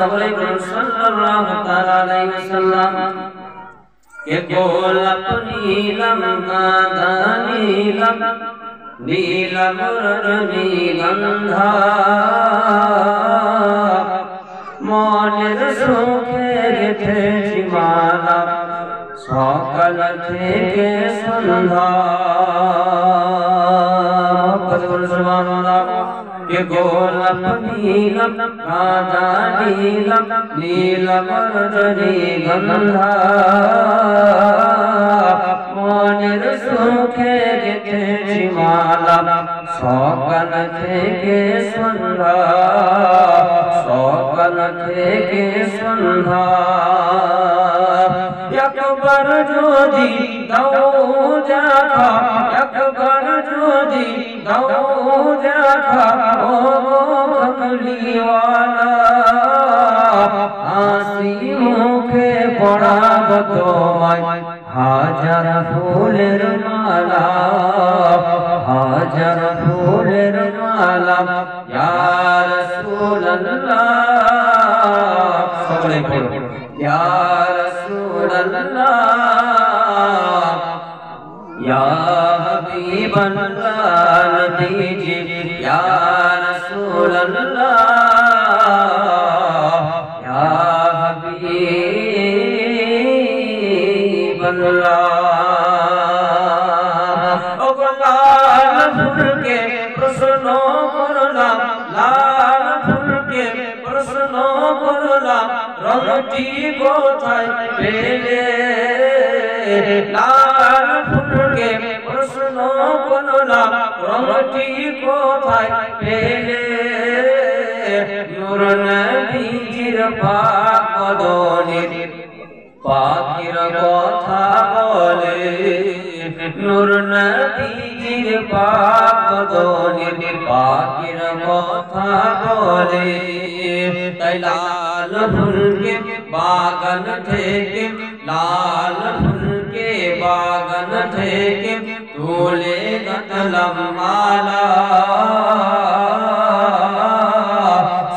সকলে সাল্লাল্লাহু তাআলা আলাইহি ওয়াসাল্লাম কে গোলাপ নীলম গাঁদা নীলম নীলম রজনীগন্ধা মনের সুখে গেথেছি মালা সকাল থেকে সন্ধ্যা কে গোলাপ নীলম গাঁদা নীলম নীলম রজনীগন্ধা মনের সুখে গেথেছি মালা সকাল থেকে সন্ধ্যা সকাল থেকে সন্ধ্যা একবার যদি দাও দেখা একবার যদি দাও দেখা ও কমলিওয়ালা হাসি মুখে পড়াব তোমায় হাজার ফুলের মালা হাজার ফুলের মালা ইয়া রাসূলুল্লাহ সকলে পড়ো ইয়া রাসূলুল্লাহ ইয়া হাবিবাল্লাহ নবীজি ইয়া রাসূলুল্লাহ ইয়া হাবিবাল্লাহ ও লাল ফুলকে প্রশ্ন করলাম লাল ফুলকে প্রশ্ন করলাম রংটি কোথায় পেলে লাল ফুলকে প্রশ্ন করলাম রংটি কোথায় পেলে নূর নবীজির পাক বদনে পাখির কথা বলে নূর নবীজির পাক বদনে পাখির কথা বলে তাই লাল ফুলকে বাগান থেকে লাল ফুলকে বাগান থেকে তুলে গতলাম মালা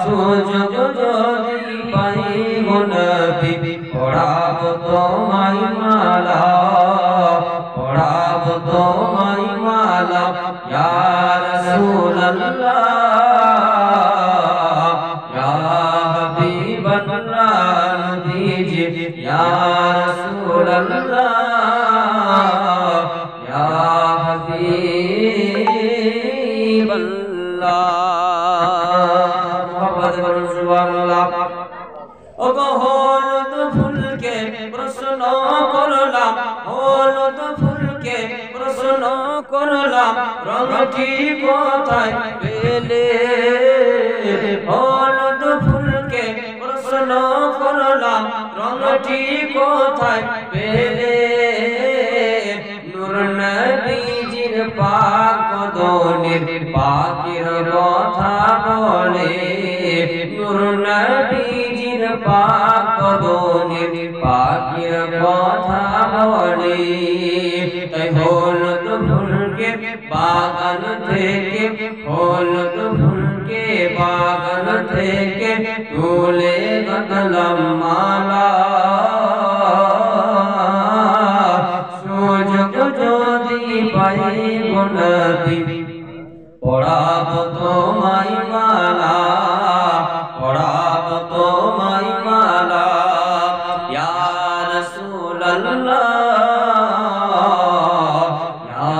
সুযোগ যদি পাইব নবী পড়াব তোমায় মালা পড়াব তোমায় মালা ইয়া রাসূলুল্লাহ ইয়া হাবিবাল্লাহ নবীজি ইয়া রাসূলুল্লাহ ইয়া হাবিবাল্লাহ মুহাম্মদ রাসূলুল্লাহ ও গো হলুদ ফুলকে প্রশ্ন করলাম হলুদ ফুলকে প্রশ্ন করলাম রংটি কোথায় পেলে হলুদ ফুলকে প্রশ্ন করলাম রংটি কোথায় পেলে নূর নবীজির পাক বদনের পাখির কথা বলে নূর নবীজির পাক বদনের পাখির কথা বলে তাই হলুদ ফুলকে বাগান থেকে হলুদ ফুলকে বাগান থেকে তুলে গতলাম মালা সুযোগ যদি পাইব নবী পড়াব তোমায় মালা পড়াব তোমায় মালা ইয়া রাসূলুল্লাহ ইয়া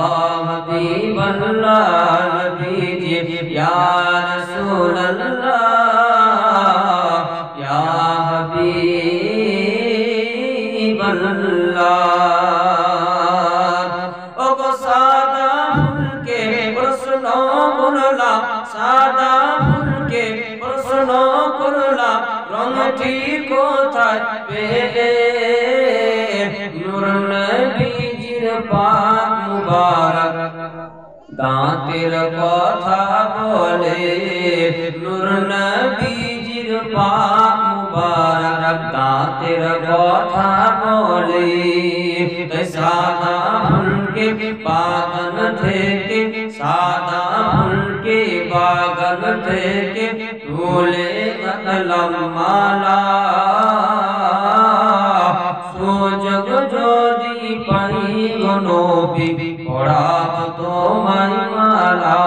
হাবিবাল্লাহ নবীজি ইয়া রাসূলুল্লাহ ইয়া হাবিবাল্লাহ ও গো সাদা ফুলকে প্রশ্ন করলাম সাদা ফুলকে প্রশ্ন করলাম রংটি কোথায় পেলে নূর নবীজির পাক মুবারক দাঁতের কথা বলে নূর নবীজির পাক মুবারক দাঁতের কথা বলে সাদা ফুলকে বাগান থেকে সাদা ফুলকে বাগান থেকে তুলে কিনলাম মালা সুযোগ যদি পাই গো নবী পড়াব তোমায় মালা